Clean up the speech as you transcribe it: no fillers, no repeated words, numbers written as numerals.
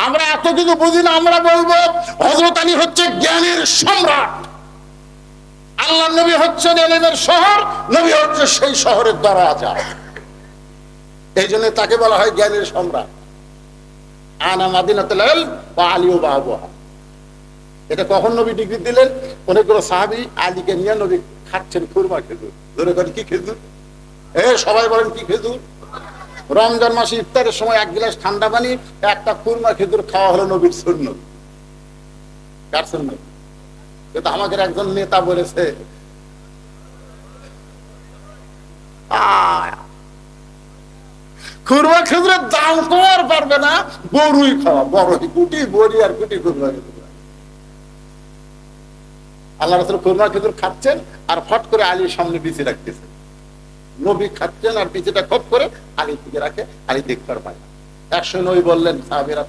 আমরা এত কিছু বুঝি না, আমরা বলবো হযরত আলী হচ্ছে জ্ঞানের সম্রাট, আল্লাহ নবী হচ্ছেন ইলমের শহর, নবী হচ্ছে সেই শহরের দরজা। এই জন্য তাকে বলা হয় জ্ঞানের সম্রাট। আনা মাদিনাতুল ইলম ওয়া আলী বাবুহা। এটা কখন নবী ডিগ্রি দিলেন? অনেকগুলো সাহাবী আলীকে নিয়ে নবী খাচ্ছেন খুরমা খেজুর। ধরে করেন কি খেজুর? সবাই বলেন কি খেজুর? রমজান মাসে ইফতারের সময় এক গ্লাস ঠান্ডা পানি, একটা খুরমা খেজুর খাওয়া হলো নবীর সুন্নত। কার সুন্নত? কিন্তু আমাদের একজন নেতা বলেছে খুরমা খেজুরের দাম কমার পারবে না, বড়ই খাওয়া, বড়ই কুটি বড়ি আর কুটি খুরমা খেজুর। আল্লাহ রাসূল খুরমা খেজুর খাচ্ছেন আর ফট করে আলীর সামনে বিছে রাখতেছে। নবী খাচ্ছেন আর বিছেটা খপ করে আলীর দিকে রাখে, আলী দেখতে পায় না। একসময় নবী বললেন সাহাবীরা